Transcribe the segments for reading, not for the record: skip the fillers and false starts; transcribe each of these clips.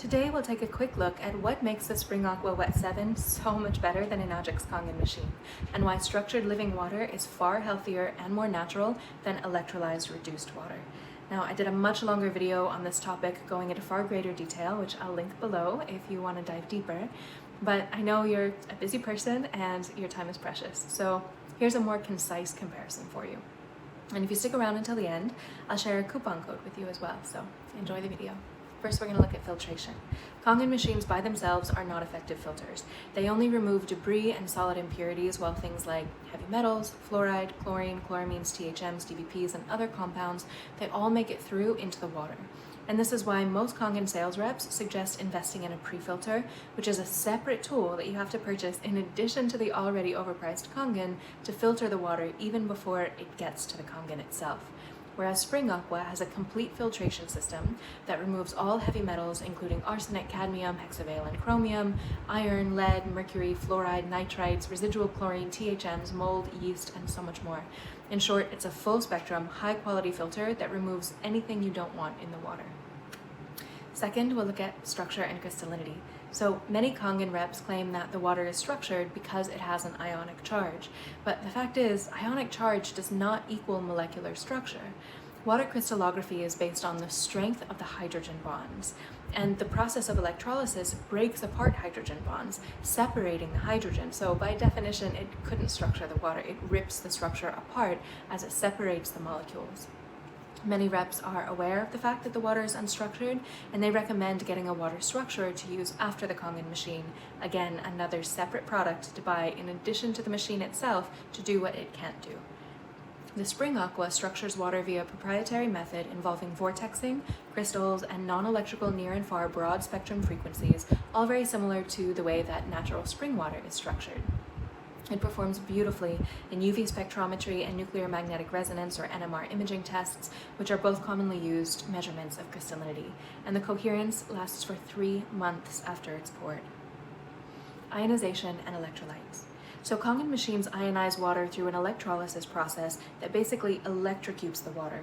Today we'll take a quick look at what makes the SpringAqua Wet 7 so much better than a Najik's Kangen machine, and why structured living water is far healthier and more natural than electrolyzed reduced water. Now, I did a much longer video on this topic going into far greater detail, which I'll link below if you want to dive deeper, but I know you're a busy person and your time is precious, so here's a more concise comparison for you. And if you stick around until the end, I'll share a coupon code with you as well, so enjoy the video. First, we're going to look at filtration. Kangen machines by themselves are not effective filters. They only remove debris and solid impurities, while things like heavy metals, fluoride, chlorine, chloramines, THMs, DBPs, and other compounds, they all make it through into the water. And this is why most Kangen sales reps suggest investing in a pre-filter, which is a separate tool that you have to purchase in addition to the already overpriced Kangen to filter the water even before it gets to the Kangen itself. Whereas SpringAqua has a complete filtration system that removes all heavy metals, including arsenic, cadmium, hexavalent chromium, iron, lead, mercury, fluoride, nitrites, residual chlorine, THMs, mold, yeast, and so much more. In short, it's a full spectrum, high quality filter that removes anything you don't want in the water. Second, we'll look at structure and crystallinity. So many Kangen reps claim that the water is structured because it has an ionic charge, but the fact is, ionic charge does not equal molecular structure. Water crystallography is based on the strength of the hydrogen bonds, and the process of electrolysis breaks apart hydrogen bonds, separating the hydrogen. So by definition, it couldn't structure the water. It rips the structure apart as it separates the molecules. Many reps are aware of the fact that the water is unstructured, and they recommend getting a water structurer to use after the Kangen machine. Again, another separate product to buy in addition to the machine itself to do what it can't do. The SpringAqua structures water via a proprietary method involving vortexing, crystals, and non-electrical near and far broad spectrum frequencies, all very similar to the way that natural spring water is structured. It performs beautifully in UV spectrometry and nuclear magnetic resonance or NMR imaging tests, which are both commonly used measurements of crystallinity, and the coherence lasts for 3 months after it's poured. Ionization and electrolytes. So Kangen machines ionize water through an electrolysis process that basically electrocutes the water.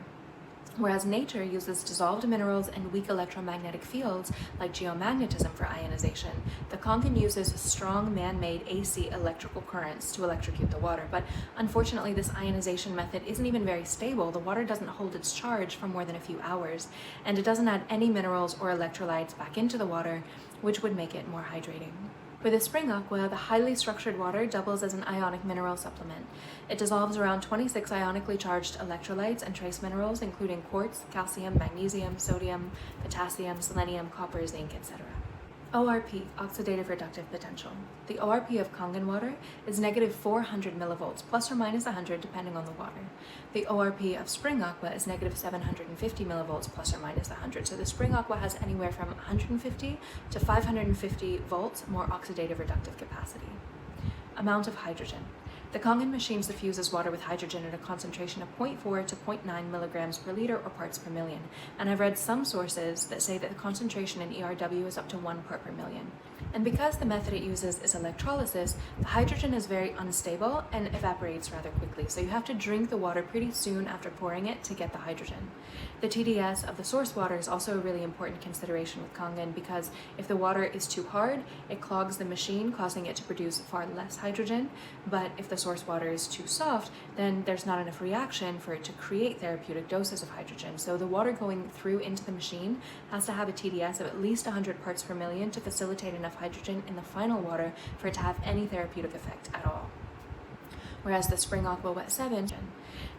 Whereas nature uses dissolved minerals and weak electromagnetic fields like geomagnetism for ionization, the Kangen uses strong man-made AC electrical currents to electrocute the water. But unfortunately, this ionization method isn't even very stable. The water doesn't hold its charge for more than a few hours, and it doesn't add any minerals or electrolytes back into the water, which would make it more hydrating. For the SpringAqua, the highly structured water doubles as an ionic mineral supplement. It dissolves around 26 ionically charged electrolytes and trace minerals, including quartz, calcium, magnesium, sodium, potassium, selenium, copper, zinc, etc. ORP, oxidative reductive potential. The ORP of Kangen water is negative 400 millivolts, plus or minus 100 depending on the water. The ORP of SpringAqua is negative 750 millivolts, plus or minus 100. So the SpringAqua has anywhere from 150 to 550 volts more oxidative reductive capacity. Amount of hydrogen. The Kangen machine suffuses water with hydrogen at a concentration of 0.4 to 0.9 milligrams per liter or parts per million, and I've read some sources that say that the concentration in ERW is up to 1 part per million. And because the method it uses is electrolysis, the hydrogen is very unstable and evaporates rather quickly, so you have to drink the water pretty soon after pouring it to get the hydrogen. The TDS of the source water is also a really important consideration with Kangen, because if the water is too hard, it clogs the machine, causing it to produce far less hydrogen, but if the source water is too soft, then there's not enough reaction for it to create therapeutic doses of hydrogen. So the water going through into the machine has to have a TDS of at least 100 parts per million to facilitate enough hydrogen in the final water for it to have any therapeutic effect at all. Whereas the SpringAqua Wet 7,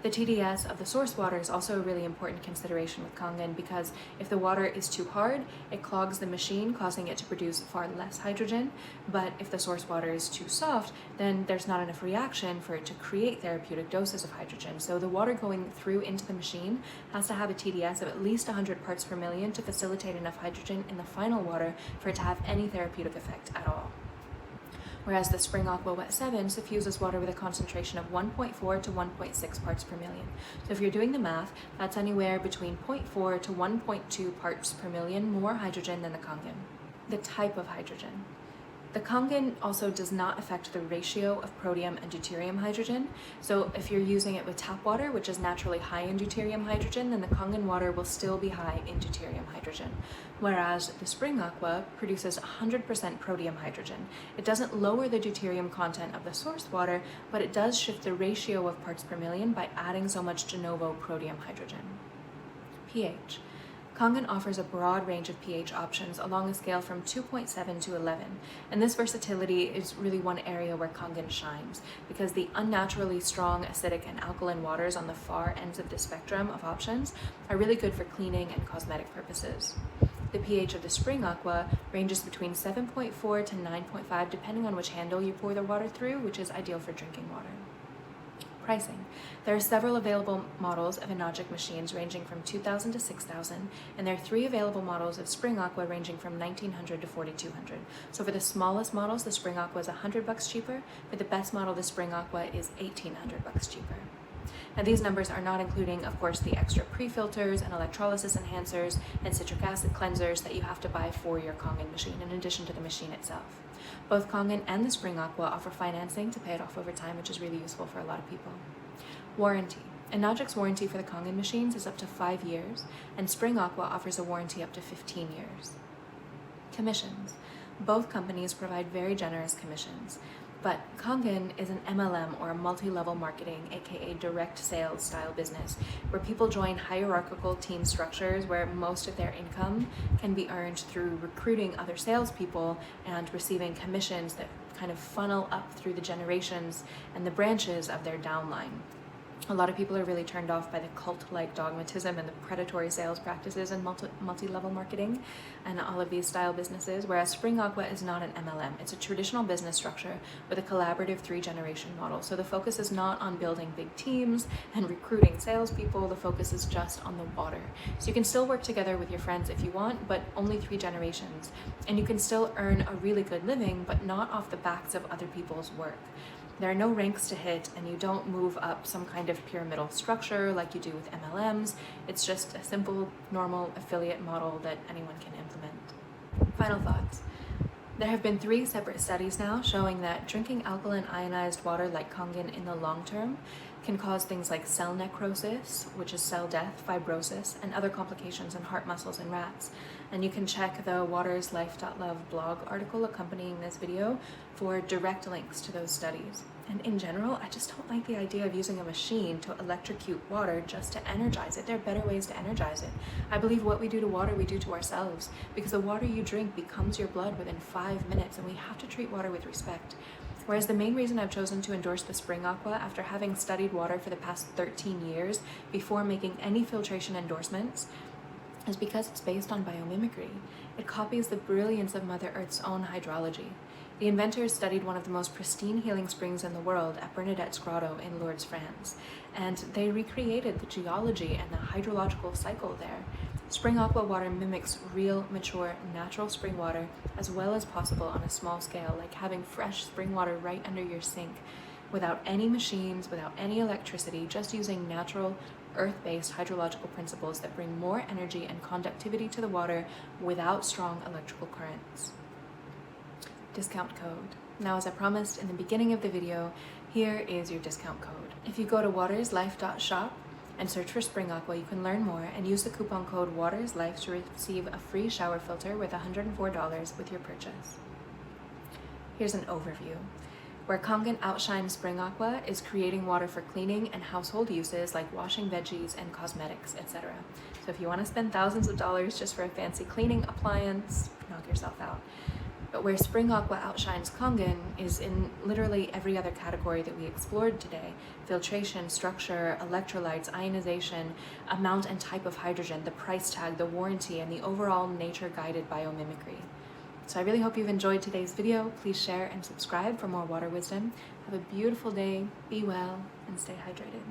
the TDS of the source water is also a really important consideration with Kangen, because if the water is too hard, it clogs the machine, causing it to produce far less hydrogen, but if the source water is too soft, then there's not enough reaction for it to create therapeutic doses of hydrogen. So the water going through into the machine has to have a TDS of at least 100 parts per million to facilitate enough hydrogen in the final water for it to have any therapeutic effect at all. Whereas the SpringAqua Wet 7 suffuses water with a concentration of 1.4 to 1.6 parts per million. So if you're doing the math, that's anywhere between 0.4 to 1.2 parts per million more hydrogen than the Kangen. The type of hydrogen. The Kangen also does not affect the ratio of protium and deuterium hydrogen. So if you're using it with tap water, which is naturally high in deuterium hydrogen, then the Kangen water will still be high in deuterium hydrogen. Whereas the SpringAqua produces 100% protium hydrogen. It doesn't lower the deuterium content of the source water, but it does shift the ratio of parts per million by adding so much de novo protium hydrogen. pH. Kangen offers a broad range of pH options along a scale from 2.7 to 11, and this versatility is really one area where Kangen shines, because the unnaturally strong acidic and alkaline waters on the far ends of the spectrum of options are really good for cleaning and cosmetic purposes. The pH of the SpringAqua ranges between 7.4 to 9.5 depending on which handle you pour the water through, which is ideal for drinking water. Pricing. There are several available models of Enagic machines ranging from $2,000 to $6,000, and there are 3 available models of SpringAqua ranging from $1,900 to $4,200. So for the smallest models, the SpringAqua is $100 cheaper. For the best model, the SpringAqua is $1,800 cheaper. Now these numbers are not including, of course, the extra pre-filters and electrolysis enhancers and citric acid cleansers that you have to buy for your Kangen machine in addition to the machine itself. Both Kangen and the SpringAqua offer financing to pay it off over time, which is really useful for a lot of people. Warranty. Enagic's warranty for the Kangen machines is up to 5 years, and SpringAqua offers a warranty up to 15 years. Commissions. Both companies provide very generous commissions, but Kangen is an MLM, or a multi-level marketing, aka direct sales style business, where people join hierarchical team structures where most of their income can be earned through recruiting other salespeople and receiving commissions that kind of funnel up through the generations and the branches of their downline. A lot of people are really turned off by the cult-like dogmatism and the predatory sales practices in multi-level marketing and all of these style businesses, whereas SpringAqua is not an MLM. It's a traditional business structure with a collaborative 3-generation model. So the focus is not on building big teams and recruiting salespeople. The focus is just on the water. So you can still work together with your friends if you want, but only 3 generations. And you can still earn a really good living, but not off the backs of other people's work. There are no ranks to hit, and you don't move up some kind of pyramidal structure like you do with MLMs. It's just a simple, normal affiliate model that anyone can implement. Final thoughts. There have been 3 separate studies now showing that drinking alkaline ionized water like Kangen in the long term can cause things like cell necrosis, which is cell death, fibrosis, and other complications in heart muscles in rats. And you can check the waterslife.love blog article accompanying this video for direct links to those studies. And in general, I just don't like the idea of using a machine to electrocute water just to energize it. There are better ways to energize it. I believe what we do to water, we do to ourselves, because the water you drink becomes your blood within 5 minutes, and we have to treat water with respect. Whereas the main reason I've chosen to endorse the SpringAqua after having studied water for the past 13 years before making any filtration endorsements is because it's based on biomimicry. It copies the brilliance of Mother Earth's own hydrology. The inventors studied one of the most pristine healing springs in the world at Bernadette's Grotto in Lourdes, France, and they recreated the geology and the hydrological cycle there. SpringAqua water mimics real, mature, natural spring water as well as possible on a small scale, like having fresh spring water right under your sink, without any machines, without any electricity, just using natural, earth-based hydrological principles that bring more energy and conductivity to the water without strong electrical currents. Discount code. Now, as I promised in the beginning of the video, here is your discount code. If you go to waterslife.shop and search for SpringAqua, you can learn more and use the coupon code WATERSLIFE to receive a free shower filter worth $104 with your purchase. Here's an overview. Where Kangen outshines SpringAqua is creating water for cleaning and household uses like washing veggies and cosmetics, etc. So if you want to spend thousands of dollars just for a fancy cleaning appliance, knock yourself out. But where SpringAqua outshines Kangen is in literally every other category that we explored today: filtration, structure, electrolytes, ionization, amount and type of hydrogen, the price tag, the warranty, and the overall nature-guided biomimicry. So I really hope you've enjoyed today's video. Please share and subscribe for more water wisdom. Have a beautiful day, be well, and stay hydrated.